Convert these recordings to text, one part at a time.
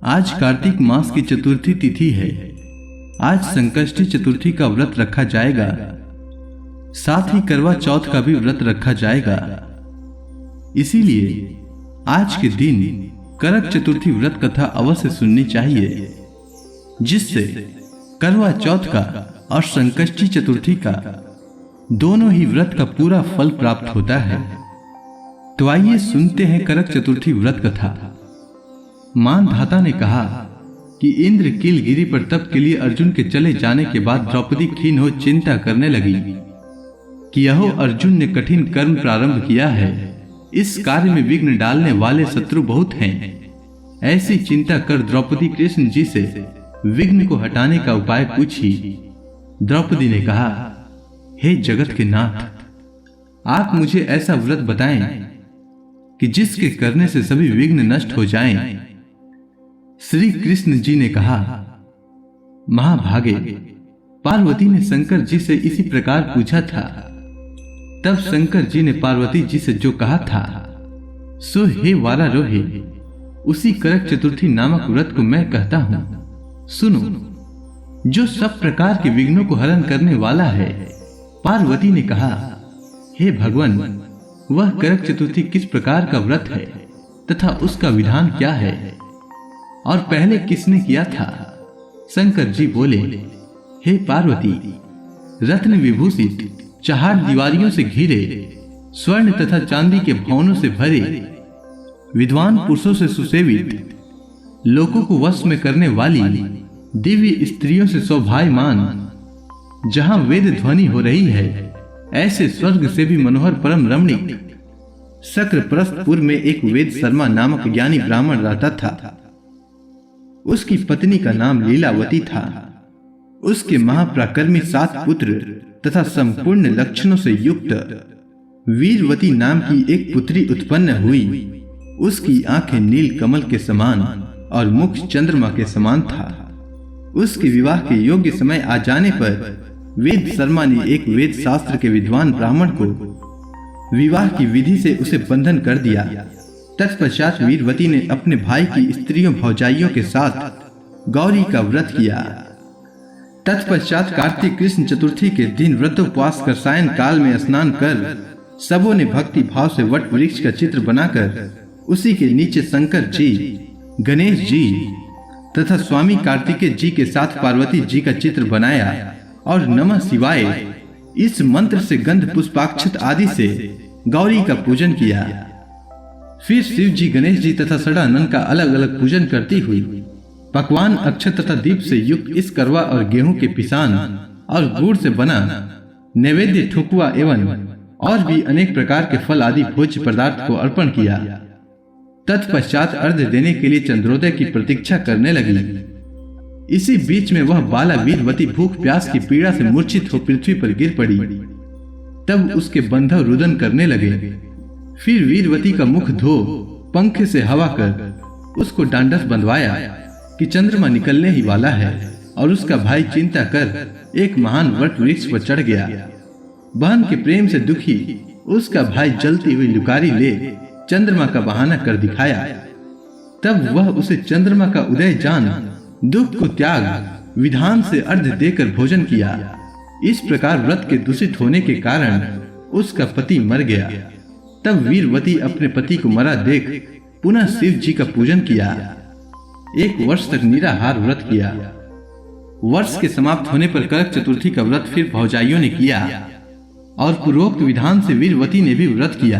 आज कार्तिक मास की चतुर्थी तिथि है। आज संकष्टी चतुर्थी का व्रत रखा जाएगा, साथ ही करवा चौथ का भी व्रत रखा जाएगा। इसीलिए आज के दिन करक चतुर्थी व्रत कथा अवश्य सुननी चाहिए, जिससे करवा चौथ का और संकष्टी चतुर्थी का दोनों ही व्रत का पूरा फल प्राप्त होता है। तो आइए सुनते हैं करक चतुर्थी व्रत कथा। मानधाता ने कहा कि इंद्र कीलगिरी पर तप के लिए अर्जुन के चले जाने के बाद द्रौपदी खीन हो चिंता करने लगी कि यहो अर्जुन ने कठिन कर्म प्रारंभ किया है, इस कार्य में विघ्न डालने वाले शत्रु बहुत हैं। ऐसी चिंता कर द्रौपदी कृष्ण जी से विघ्न को हटाने का उपाय पूछी। द्रौपदी ने कहा, हे जगत के नाथ, आप मुझे ऐसा व्रत बताएं कि जिसके करने से सभी विघ्न नष्ट हो जाएं। श्री कृष्ण जी ने कहा, महाभागे, पार्वती ने शंकर जी से इसी प्रकार पूछा था। तब शंकर जी ने पार्वती जी से जो कहा था सो हे वारारोहे, उसी करक चतुर्थी नामक व्रत को मैं कहता हूं, सुनो, जो सब प्रकार के विघ्नों को हरण करने वाला है। पार्वती ने कहा, हे भगवान, वह करक चतुर्थी किस प्रकार का व्रत है तथा उसका विधान क्या है और पहले किसने किया था? शंकर जी बोले, हे पार्वती, रत्न विभूषित 4 दीवारियों से घिरे, स्वर्ण तथा चांदी के भवनों से भरे, विद्वान पुरुषों से सुसेवित, लोगों को वश में करने वाली दिव्य स्त्रियों से शोभायमान, जहां वेद ध्वनि हो रही है, ऐसे स्वर्ग से भी मनोहर परम रमणीक शक्रप्रस्थपुर में एक वेद शर्मा नामक ज्ञानी ब्राह्मण रहता था। उसकी पत्नी का नाम लीलावती था। उसके महापराक्रमी 7 पुत्र तथा संपूर्ण लक्षणों से युक्त वीरवती नाम की एक पुत्री उत्पन्न हुई। उसकी आंखें नील कमल के समान और मुख चंद्रमा के समान था। उसके विवाह के योग्य समय आ जाने पर वेद शर्मा ने एक वेद शास्त्र के विद्वान ब्राह्मण को विवाह की विधि से उसे बंधन कर दिया। तत्पश्चात वीरवती ने अपने भाई की स्त्रियों भौजाइयों के साथ गौरी का व्रत किया। तत्पश्चात कार्तिक कृष्ण चतुर्थी के दिन व्रतोपवास कर सायं काल में स्नान कर सबों ने भक्ति भाव से वट वृक्ष का चित्र बनाकर उसी के नीचे शंकर जी, गणेश जी तथा स्वामी कार्तिकेय जी के साथ पार्वती जी का चित्र बनाया और नमः शिवाय इस मंत्र से गंध पुष्पाक्षत आदि से गौरी का पूजन किया। फिर शिव जी, गणेश जी तथा षडानन का अलग अलग पूजन करती हुई पकवान, अक्षत तथा दीप से युक्त इस करवा और गेहूं के पिसान और गुड़ से बना नैवेद्य, ठुकुआ एवं और भी अनेक प्रकार के फल आदि भोज्य पदार्थ को अर्पण किया। तत्पश्चात अर्घ्य देने के लिए चंद्रोदय की प्रतीक्षा करने लगी। इसी बीच में वह बाला वीरवती भूख प्यास की पीड़ा से मूर्छित हो पृथ्वी पर गिर पड़ी। तब उसके बंधव रुदन करने लगे। फिर वीरवती का मुख धो पंखे से हवा कर उसको डांडस बंधवाया कि चंद्रमा निकलने ही वाला है, और उसका भाई चिंता कर एक महान वट वृक्ष पर चढ़ गया। बहन के प्रेम से दुखी उसका भाई जलती हुई लुकारी ले चंद्रमा का बहाना कर दिखाया। तब वह उसे चंद्रमा का उदय जान दुख को त्याग विधान से अर्घ्य देकर भोजन किया। इस प्रकार व्रत के दूषित होने के कारण उसका पति मर गया। तब वीरवती अपने पति को मरा देख पुनः शिव जी का पूजन किया। 1 वर्ष तक निराहार व्रत किया। वर्ष के समाप्त होने पर करक चतुर्थी का व्रत फिर भौजाइयों ने किया और पूर्वोक्त विधान से वीरवती ने भी व्रत किया।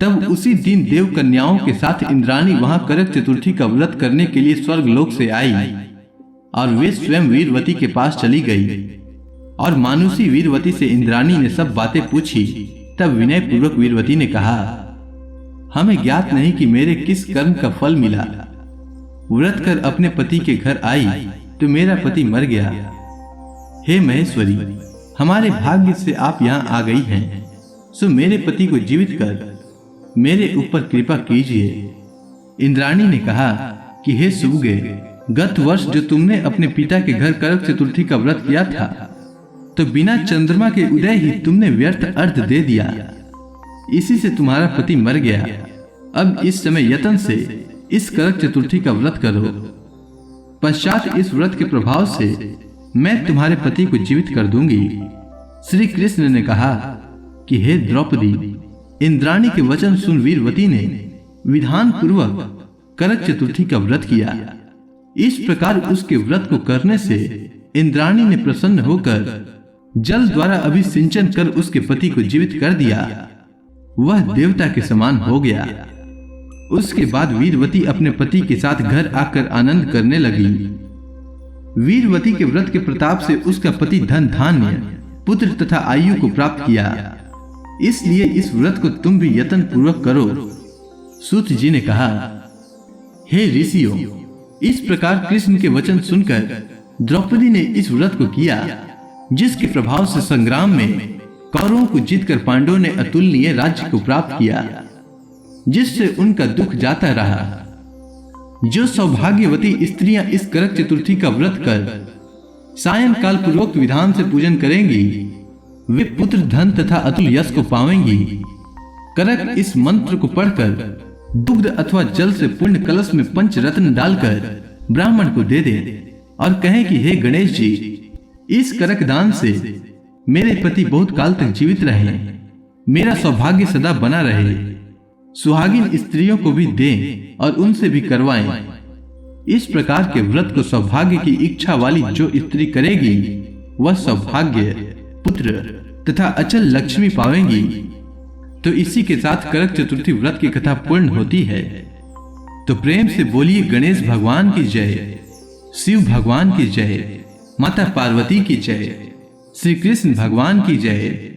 तब उसी दिन देव कन्याओं के साथ इंद्राणी वहां करक चतुर्थी का व्रत करने के लिए स्वर्ग लोक से आई और वे स्वयं वीरवती के पास चली गई और मानुषी वीरवती से इंद्राणी ने सब बातें पूछी। तब विनय पूर्वक वीरवती ने कहा, हमें ज्ञात नहीं कि मेरे किस कर्म का फल मिला। व्रत कर अपने पति के घर आई तो मेरा पति मर गया। हे महेश्वरी, हमारे भाग्य से आप यहाँ आ गई हैं, सो मेरे पति को जीवित कर मेरे ऊपर कृपा कीजिए। इंद्राणी ने कहा कि हे सुबुगे, गत वर्ष जो तुमने अपने पिता के घर करक चतुर्थी का व्रत किया था, तो बिना चंद्रमा के उदय ही तुमने व्यर्थ अर्घ्य दे दिया। इसी से तुम्हारा पति मर गया। अब इस समय यतन से इस करक चतुर्थी का व्रत करो। पश्चात इस व्रत के प्रभाव से मैं तुम्हारे पति को जीवित कर दूंगी। श्री कृष्ण ने कहा कि हे द्रौपदी, इंद्राणी के वचन सुन वीरवती ने विधान पूर्वक करक चतुर्थी का व्रत किया। इस प्रकार उसके व्रत को करने से इंद्राणी ने प्रसन्न होकर जल द्वारा अभिसिंचन कर उसके पति को जीवित कर दिया। वह देवता के समान हो गया। उसके बाद वीरवती अपने पति के साथ घर आकर आनंद करने लगी। वीरवती के व्रत के प्रताप से उसका पति धन धान्य, पुत्र तथा आयु को प्राप्त किया। इसलिए इस व्रत को तुम भी यत्न पूर्वक करो। सूत जी ने कहा, हे ऋषियों, इस प्रकार कृष्ण के वचन सुनकर द्रौपदी ने इस व्रत को किया, जिसके प्रभाव से संग्राम में कौरवों को जीतकर पांडवों ने अतुलनीय राज्य को प्राप्त किया, जिससे उनका दुख जाता रहा। जो सौभाग्यवती स्त्रियां इस करक चतुर्थी का व्रत कर सायंकाल पूर्वोक्त विधान से पूजन करेंगी, वे पुत्र, धन तथा अतुल यश को पावेंगी। करक इस मंत्र को पढ़कर दुग्ध अथवा जल से पूर्ण कलश में पंच रत्न डालकर ब्राह्मण को दे दे और कहें कि हे गणेश जी, इस करक दान से मेरे पति बहुत काल तक जीवित रहे, मेरा सौभाग्य सदा बना रहे। सुहागिन स्त्रियों को भी दें और उनसे भी करवाएं। इस प्रकार के व्रत को सौभाग्य की इच्छा वाली जो स्त्री करेगी, वह सौभाग्य, पुत्र तथा अचल लक्ष्मी पावेंगी। तो इसी के साथ करक चतुर्थी व्रत की कथा पूर्ण होती है। तो प्रेम से बोलिए गणेश भगवान की जय, शिव भगवान की जय, माता पार्वती की जय, श्री कृष्ण भगवान की जय।